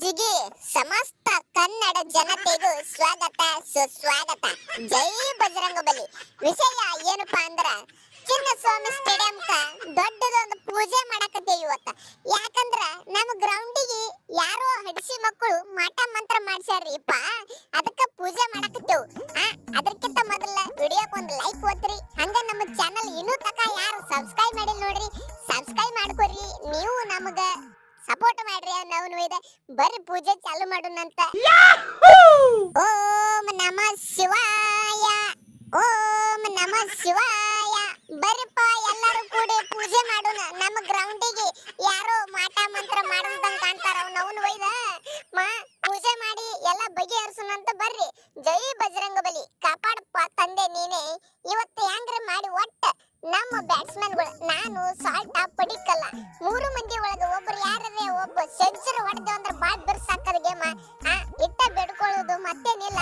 ಜಿಗಿ ಸಮಸ್ತ ಕನ್ನಡ ಜನತೆಗೂ ಸ್ವಾಗತ ಸುಸ್ವಾಗತ. ಜೈ ಬಜರಂಗಬಲಿ. ವಿಷಯ ಏನಪ್ಪಾ ಅಂದ್ರ ಚಿನ್ನಸ್ವಾಮಿ ಸ್ಟೇಡಿಯಂಕ ದೊಡ್ಡದೊಂದು ಪೂಜೆ ಮಾಡಕತ್ತೇವಿ ಇವತ್ತ. ಯಾಕಂದ್ರ ನಮ್ಮ ಗ್ರೌಂಡಿಗೆ ಯಾರೋ ಹಡಿಸಿ ಮಕ್ಕಳು ಮಾಟ ಮಂತ್ರ ಮಾಡ್ಸ್ಯಾರಿಪ್ಪ, ಅದಕ್ಕ ಪೂಜೆ ಮಾಡಕತ್ತೇವು. ಅದಕ್ಕಿಂತ ಮೊದಲ ವಿಡಿಯೋಕ್ಕೊಂದು ಲೈಕ್ ಒತ್ತಿರಿ. ಹಂಗ ನಮ್ಮ ಚಾನಲ್ ಇನ್ನೂ ತಕ ಯಾರು ಸಬ್ಸ್ಕ್ರೈಬ್ ಮಾಡಿಲ್ಲ ನೋಡ್ರಿ, ಸಬ್ಸ್ಕ್ರೈಬ್ ಮಾಡ್ಕೊರಿ. ನೀವು ನಮಗ ಸಪೋರ್ಟ್ ಮಾಡ್ರಿ. ನಾವು ಇದೆ ಬರ್ರಿ ಪೂಜೆ ಚಾಲು ಮಾಡೋಣಂತ. ಓಂ ನಮಃ ಶಿವಾಯ, ಓಂ ನಮಃ ಶಿವಾಯ. ಬರ್ರಿಪ್ಪ ಎಲ್ಲರೂ ಕೂಡಿ ಪೂಜೆ ಮಾಡೋಣ. ನಮ್ಮ ಗ್ರೌಂಡಿಗೆ ಯಾರೋ ಮಾಟ ಮಂತ್ರ ಮಾಡಿದಂಗ ಕಾಣ್ತಾರ. ಅವನು ಒಯ್ದ ಪೂಜೆ ಮಾಡಿ ಎಲ್ಲ ಬಗೆಹರಿಸೋಣಂತ. ಬರ್ರಿ. ಜೈ ಬಜರಂಗಬಲಿ. ಕಾಪಾಡಪ್ಪ ತಂದೆ ನೀನೆ. ಇವತ್ತು ಹೆಂಗ್ರೆ ಮಾಡಿ ಒಟ್ಟ ನಮ್ಮ ಬ್ಯಾಟ್ಸ್ಮನ್ಗಳು ನಾನು ಸಾಲ್ಟ ಪಡಿಕಲ್ಲ ಮೂರು ಮಂದಿ ಒಳಗ ಒಬ್ರು ಯಾರದೇ ಒಬ್ಬ ಸೆಂಚುರಿ ಹೊಡೆದ ಅಂದ್ರೆ ಬಾಳ್ ಬಿರ್ಸಾಕದ ಗೇಮ. ಇಟ್ಟ ಬೆಡ್ಕೊಳ್ಳೋದು ಮತ್ತೇನಿಲ್ಲ.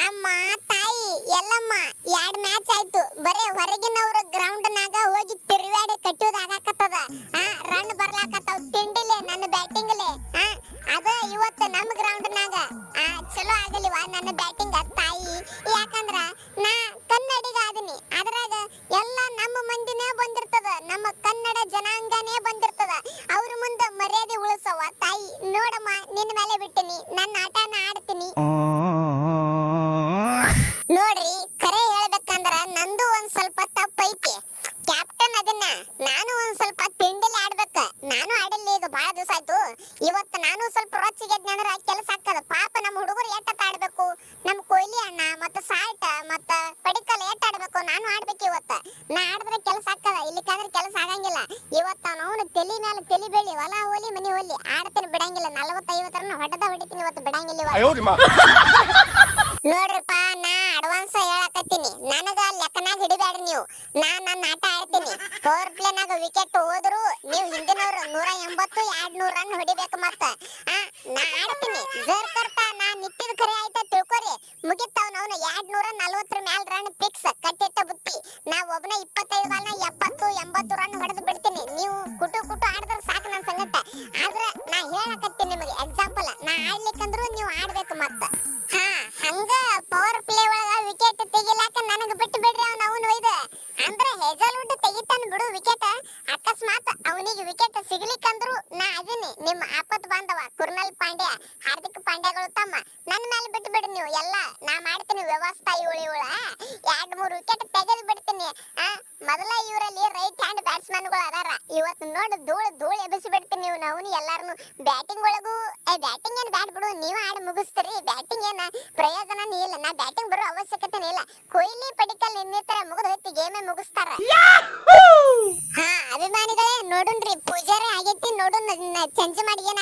ಅಮ್ಮ ತಾಯಿ ಎಲ್ಲಮ್ಮ 2 ಮ್ಯಾಚ್ ಆಯ್ತು. ಬರೇ ಹೊರಗಿನವ್ರ ಗ್ರೌಂಡ್ ನಾಗ ಹೋಗಿ ತಿರುವಾಡಿ ಕಟ್ಟೋದಾಗಕತ್ತದ. ರನ್ ಬರ್ಲಾಕತ್ತಾವ. ತಿಂಡಿಲೆ ನನ್ನ ಬ್ಯಾಟಿಂಗ್ಲೆ ಅದ ಇವತ್ತು ನಮ್ಮ ಗ್ರೌಂಡ್ ನಾಗ ಚಲೋ ಆಗಲಿವ ನನ್ನ ಬ್ಯಾಟಿಂಗ್ ತಾಯಿ. ಯಾಕಂದ್ರ ನಾ ಕನ್ನಡಿಗ ಅದೀನಿ. ಅದ್ರಾಗ ಎಲ್ಲ ನಮ್ಮ ಮಂದಿನೇ ಬಂದಿರ್ತದ, ನಮ್ಮ ಕನ್ನಡ ಜನಾಂಗನೇ ಬಂದಿರ್ತದ. ಅವ್ರ ಮುಂದೆ ಮರ್ಯಾದೆ ಉಳಿಸವ ತಾಯಿ. ನೋಡಮ್ಮ ನಿನ್ನ ಮೇಲೆ ಬಿಟ್ಟಿನಿ, ನನ್ನ ಆಟನ ಆಡ್ತೀನಿ ನೋಡ್ರಿ. ಕರೆ ಹೇಳ್ಬೇಕಂದ್ರ ನಂದು ಒಂದ್ ಸ್ವಲ್ಪ ತಪ್ಪೈತಿ. ಕ್ಯಾಪ್ಟನ್ ಅದನ್ನ ನಾನು ಒಂದ್ ಸ್ವಲ್ಪ ತಿಂಡಿಲಿ ಆಡ್ಬೇಕ. ನಾನು ಆಡಿಲ್ಲ ಈಗ ಬಹಳ ದಿವಸ ಆಯ್ತು. ಇವತ್ತು ನಾನು ಸ್ವಲ್ಪ ರೊಚ್ಚಿಗೆ ಅಂದ್ರೆ ಕೆಲಸ ಆಗ್ತದ. ಪಾಪ ನಮ್ಮ ಹುಡುಗರು ಎಟ್ಟ ಆಡ್ಬೇಕು. ನಮ್ಮ ಕೊಹ್ಲಿ ಅಣ್ಣ ಮತ್ತ ಸಾಲ್ಟ ಮತ್ತ ಪಡಿಕಲ್ ಎಟ್ಟ ಆಡ್ಬೇಕು. ನಾನು ಆಡ್ಬೇಕು ಇವತ್ತ. ನಾ ಆಡಿದ್ರೆ ಕೆಲಸ ಆಗ್ತದ, ಇಲ್ಲಿಕಂದ್ರೆ ಕೆಲಸ ಆಗಂಗಿಲ್ಲ. ಇವತ್ತ ಅವನು ತಲಿ ಮೇಲೆ ತಲಿ ಬೆಳಿ, ಹೊಲ ಹೋಲಿ ಮನಿ ಹೋಲಿ ಆಡ್ತೀನಿ ಬಿಡಂಗಿಲ್ಲ. 40-50 ರನ್ ಹೊಡಿತೀನಿ ಇವತ್ತು, ಬಿಡಂಗಿಲ್ಲ. ನೋಡ್ರಿಪ್ಪ, ನಾ ಅಡ್ವಾನ್ಸ್ ಹೇಳಕತ್ತೀನಿ. ನನಗ ಲೆಕ್ಕನಾಗ ಹಿಡಿಬ್ಯಾಡ್ರಿ ನೀವು. ನನ್ನ ಆಟ ಆಡ್ತೀನಿ. ಪವರ್ ಪ್ಲೇನಾಗ ವಿಕೆಟ್ ಹೋದ್ರು ನೀವು ಹಿಂದಿನವ್ರು 180 200 ರನ್ ಹೊಡಿಬೇಕು. ಮತ್ತ ನಾ ಆಡ್ತೀನಿ. ಜರ್ಕರ್ತಾ ನಾ ನಿಟ್ಟಿದ ಖರೆ ಆಯ್ತಾ ತಿಳ್ಕೊರಿ. ಮುಗಿತಾವ್ ನಾವು 240 ಮ್ಯಾಲ್ ರನ್ ಫಿಕ್ಸ್ ಕಟ್ಟಿಟ್ಟ ಬುತ್ತಿ. ನಾ ಒಬ್ಬನ 25 ಬಾಲ್ನ 70-80 ರನ್ ಹೊಡೆದು ಬಿಡ್ತೀನಿ. ನೀವು ಕುಟು ಆಡಿದ್ರೆ ಸಾಕು ನನ್ನ ಸಂಗಟ. ಆದ್ರೆ ನಾ ಹೇಳಕತ್ತೀನಿ ನಿಮಗೆ ಎಕ್ಸಾಂಪಲ್. ನಾ ಆಡ್ಲಿಕ್ಕಂದ್ರು ನೀವು ಆಡ್ಬೇಕು. ಮತ್ತ ಹಂಗ ಪವರ್ ಪ್ಲೇ ಒಳಗ ವಿಕೆಟ್ ತೆಗಿಲಾಕ ನನಗ ಬಿಟ್ಟು ಬಿಡ್ರಿ. ಅವನು ಒಯ್ದ ಅಂದ್ರೆ ಹೆಜಲ್ವುಡ್ ತೆಗಿತಾನ ಬಿಡು ವಿಕೆಟ್. ಅಕಸ್ಮಾತ್ ಅವನಿಗೆ ವಿಕೆಟ್ ಸಿಗ್ಲಿಕ್ಕಂದ್ರು ನಾ ಅದೀನಿ. ನಿಮ್ಮ ಆಪತ್ ಬಾಂಧವ ಕುರ್ನಲ್ ಪಾಂಡ್ಯ, ಹಾರ್ದಿಕ್ ಪಾಂಡ್ಯಗಳು ತಮ್ಮ. ನನ್ನ ಮೇಲೆ ಬಿಟ್ಟು ಬಿಡ್ರಿ ನೀವು ಎಲ್ಲ. ನಾ ಮಾಡ್ತೀನಿ ವ್ಯವಸ್ಥೆ. ಇವಳ 2-3 ವಿಕೆಟ್ ತೆಗೆದು ಬಿಡ್ತೀನಿ. ಮೊದಲ ಇವರಲ್ಲಿ ರೈಟ್ ಹ್ಯಾಂಡ್ ಬ್ಯಾಟ್ಸ್ಮನ್ಗಳು ಅದಾರ. ಇವತ್ತು ನೋಡಿ ಧೂಳು ಎಬ್ಬಿಸಿ ಬಿಡ್ತೀನಿ. ನೀವು ನಾವು ಎಲ್ಲಾರನು ಬ್ಯಾಟಿಂಗ್ ಒಳಗೂ ಬ್ಯಾಟಿಂಗ್ ಏನ್ ಬ್ಯಾಟ್ ಬಿಡು, ನೀವು ಆಡಿ ಮುಗಿಸ್ತೀರಿ. ಬ್ಯಾಟಿಂಗ್ ಏನ ಪ್ರಯೋಜನನೇ ಇಲ್ಲ. ನಾ ಬ್ಯಾಟಿಂಗ್ ಬರೋ ಅವಶ್ಯಕತೆನೇ ಇಲ್ಲ. ಕೊಹ್ಲಿ ಪಡಿಕಲ್ ಇನ್ನಿತರ ಮುಗಿದ ಹೊತ್ತಿ ಗೇಮೇ ಮುಗಿಸ್ತಾರ. ಅಭಿಮಾನಿಗಳೇ ನೋಡುನ್ರಿ, ಪೂಜಾರಿ ಆಗೈತಿ ನೋಡು. ಚೇಂಜ್ ಮಾಡಿ ಏನ್